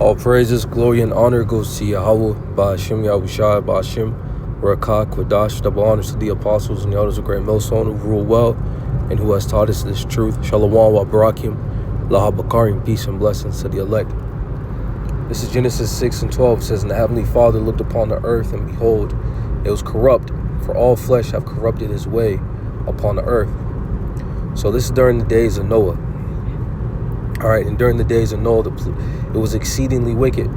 All praises, glory, and honor goes to Yahweh, Ba'ashem, Yahushua, Ba'ashem, Rakah, Quadash, double honors to the apostles and the elders of Great Millstone who rule well and who has taught us this truth. Shalom wa barakim, lahabakarim, peace and blessings to the elect. This is Genesis 6:12. It says, And the Heavenly Father looked upon the earth, and behold, it was corrupt, for all flesh have corrupted his way upon the earth. So this is during the days of Noah. All right, and during the days of Noah, it was exceedingly wicked.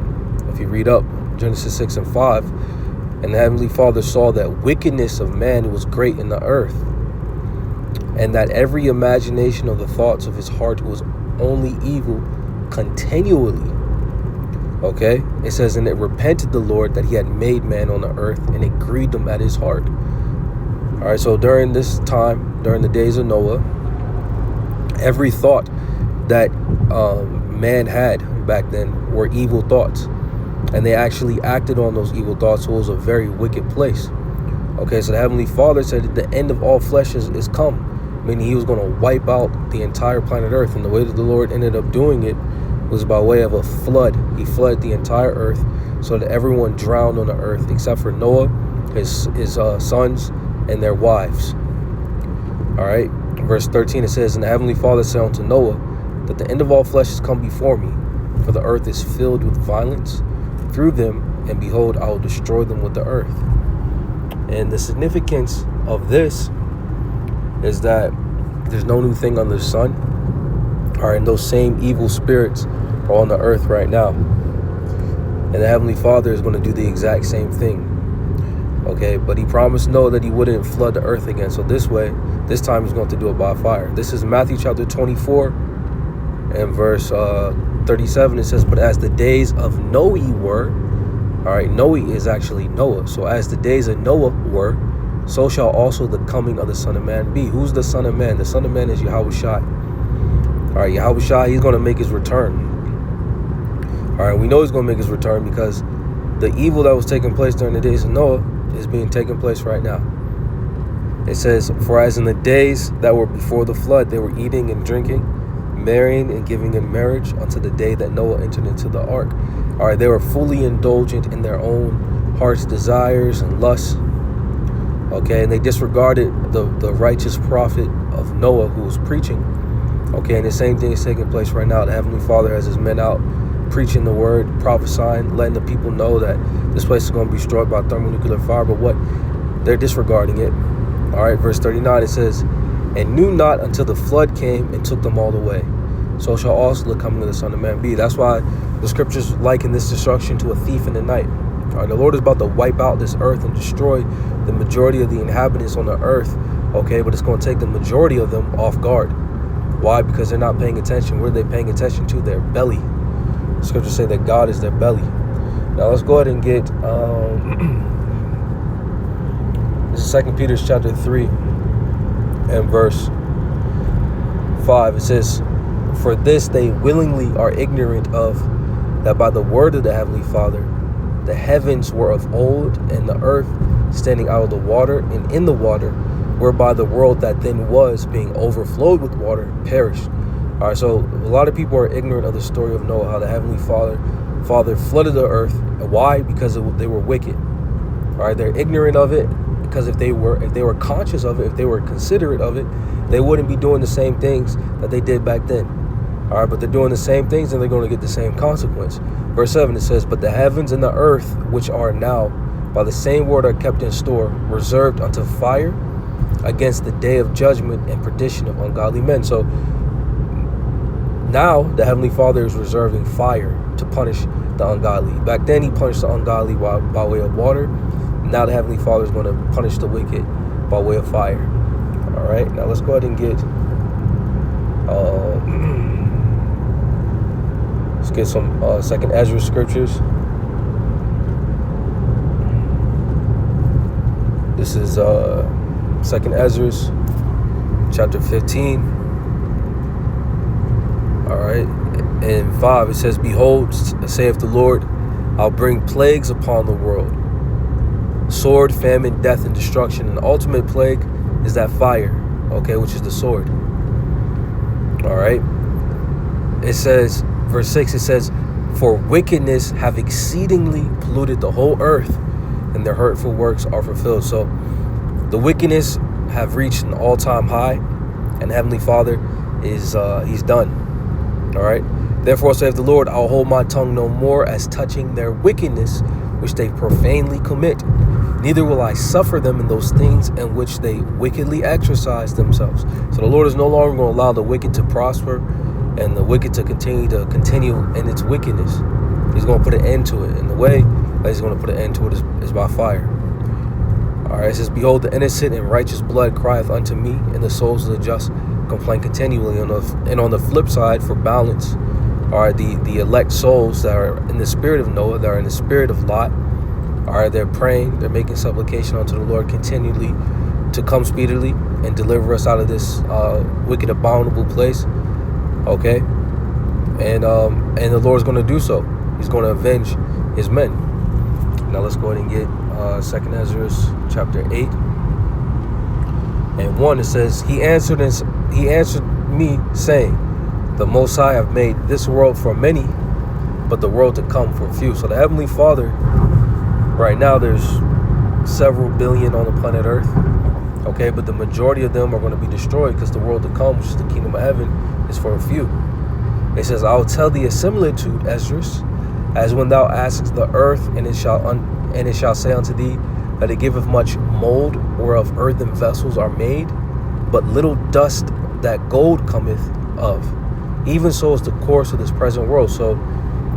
If you read up Genesis 6:5, and the Heavenly Father saw that wickedness of man was great in the earth, and that every imagination of the thoughts of his heart was only evil continually. Okay, it says, and it repented the Lord that he had made man on the earth, and it grieved him at his heart. All right, so during this time, during the days of Noah, every thought that man had back then were evil thoughts, and they actually acted on those evil thoughts. So it was a very wicked place. Okay, so the Heavenly Father said that the end of all flesh is come, meaning he was going to wipe out the entire planet Earth. And the way that the Lord ended up doing it was by way of a flood. He flooded the entire earth so that everyone drowned on the earth except for Noah, his sons, and their wives. All right, verse 13, it says, And the Heavenly Father said unto Noah, that the end of all flesh is come before me, for the earth is filled with violence through them, and behold, I will destroy them with the earth. And the significance of this is that there's no new thing under the sun. All right, and those same evil spirits are on the earth right now. And the Heavenly Father is going to do the exact same thing. Okay, but he promised Noah that he wouldn't flood the earth again. So this time he's going to do it by fire. This is Matthew chapter 24 and verse 37. It says, But as the days of Noah were, all right, Noah is actually Noah. So as the days of Noah were, so shall also the coming of the Son of Man be. Who's the Son of Man? The Son of Man is Yahushua. All right, Yahushua, he's going to make his return. All right, we know he's going to make his return because the evil that was taking place during the days of Noah is being taken place right now. It says, For as in the days that were before the flood, they were eating and drinking, marrying and giving in marriage unto the day that Noah entered into the ark. All right, they were fully indulgent in their own heart's desires and lusts. Okay, and they disregarded the righteous prophet of Noah who was preaching. Okay, and the same thing is taking place right now. The Heavenly Father has his men out preaching the word, prophesying, letting the people know that this place is going to be destroyed by thermonuclear fire. But what? They're disregarding it. All right, verse 39, it says, And knew not until the flood came and took them all away. So shall also the coming of the Son of Man be. That's why the scriptures liken this destruction to a thief in the night. All right, the Lord is about to wipe out this earth and destroy the majority of the inhabitants on the earth. Okay, but it's going to take the majority of them off guard. Why? Because they're not paying attention. What are they paying attention to? Their belly. The scriptures say that God is their belly. Now let's go ahead and get this is 2 Peter chapter 3 and verse 5. It says, For this they willingly are ignorant of, that by the word of the Heavenly Father the heavens were of old, and the earth standing out of the water and in the water, whereby the world that then was, being overflowed with water, perished. All right, so a lot of people are ignorant of the story of Noah, how the Heavenly Father flooded the earth. Why? Because they were wicked. All right, they're ignorant of it because if they were conscious of it, if they were considerate of it, they wouldn't be doing the same things that they did back then. All right, but they're doing the same things and they're going to get the same consequence. Verse 7, it says, But the heavens and the earth, which are now by the same word are kept in store, reserved unto fire against the day of judgment and perdition of ungodly men. So now the Heavenly Father is reserving fire to punish the ungodly. Back then he punished the ungodly by way of water. Now the Heavenly Father is going to punish the wicked by way of fire. All right, now let's go ahead and get let's get some 2nd Esdras scriptures. This is 2nd Esdras chapter 15. All right, and 5, it says, Behold, saith the Lord, I'll bring plagues upon the world, sword, famine, death, and destruction. And the ultimate plague is that fire, okay, which is the sword. All right, it says, verse 6, it says, For wickedness have exceedingly polluted the whole earth, and their hurtful works are fulfilled. So the wickedness have reached an all-time high, and Heavenly Father is he's done. All right. Therefore saith the Lord, I'll hold my tongue no more as touching their wickedness, which they profanely commit. Neither will I suffer them in those things in which they wickedly exercise themselves. So the Lord is no longer going to allow the wicked to prosper and the wicked to continue in its wickedness. He's going to put an end to it. And the way that he's going to put an end to it is by fire. All right, it says, behold, the innocent and righteous blood crieth unto me, and the souls of the just complain continually. And on the flip side, for balance, are the elect souls that are in the spirit of Noah, that are in the spirit of Lot. All right, they're praying, they're making supplication unto the Lord continually to come speedily and deliver us out of this wicked, abominable place. Okay, and the Lord's going to do so. He's going to avenge his men. Now let's go ahead and get 2 Esdras chapter 8 and 1. It says, He answered me, saying, the Most High have made this world for many, but the world to come for few. So the Heavenly Father, right now there's several billion on the planet Earth. Okay, but the majority of them are going to be destroyed, because the world to come, which is the kingdom of heaven, is for a few. It says, I'll tell thee a similitude, Esdras, as when thou askest the earth, and it shall say unto thee that it giveth much mold, whereof earthen vessels are made, but little dust that gold cometh of. Even so is the course of this present world. So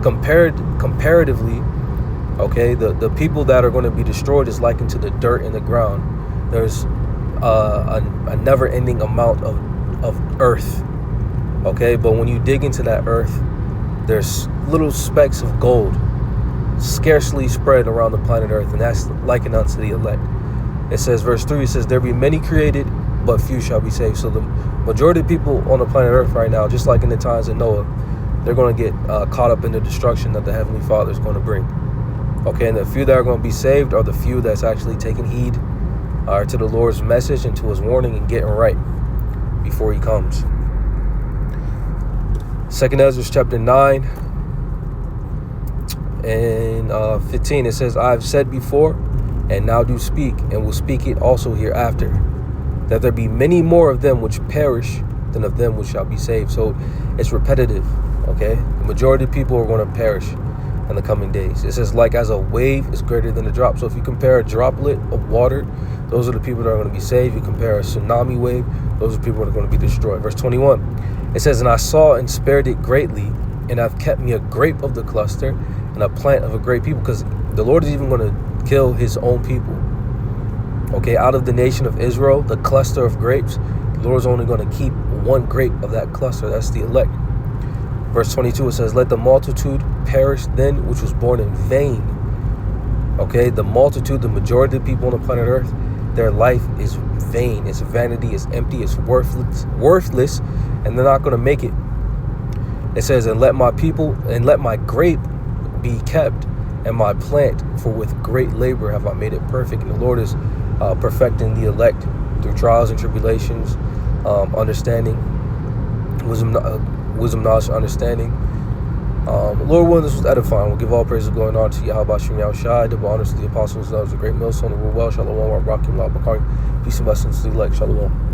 comparatively, okay, the people that are going to be destroyed is likened to the dirt in the ground. There's a never-ending amount of earth. Okay, but when you dig into that earth, there's little specks of gold scarcely spread around the planet Earth, and that's likened unto the elect. It says, verse 3, it says, there be many created, but few shall be saved. So the majority of people on the planet Earth right now, just like in the times of Noah, they're going to get caught up in the destruction that the Heavenly Father is going to bring. Okay, and the few that are going to be saved are the few that's actually taking heed to the Lord's message and to his warning and getting right before he comes. 2 Esdras chapter 9 and 15, it says, I have said before, and now do speak, and will speak it also hereafter, that there be many more of them which perish than of them which shall be saved. So it's repetitive, okay? The majority of people are going to perish in the coming days. It says, like as a wave is greater than a drop. So if you compare a droplet of water, those are the people that are going to be saved. You compare a tsunami wave, those are the people that are going to be destroyed. Verse 21, it says, and I saw and spared it greatly, and I've kept me a grape of the cluster and a plant of a great people. Because the Lord is even going to kill his own people. Okay, out of the nation of Israel, the cluster of grapes, the Lord is only going to keep one grape of that cluster. That's the elect. Verse 22, it says, let the multitude perish then which was born in vain. Okay, the multitude, the majority of the people on the planet Earth, their life is vain. It's vanity, it's empty, it's worthless, and they're not going to make it. It says, and let my people, and let my grape be kept, and my plant, for with great labor have I made it perfect. And the Lord is perfecting the elect through trials and tribulations, understanding, wisdom, knowledge, understanding. Lord willing, this was edifying. We'll give all praises going on to Yahweh Shem Yahushai, double honors to the apostles, that was a great millstone, the rule well, Shalom, Rakim, Bakari, peace and blessings to the elect, Shalom.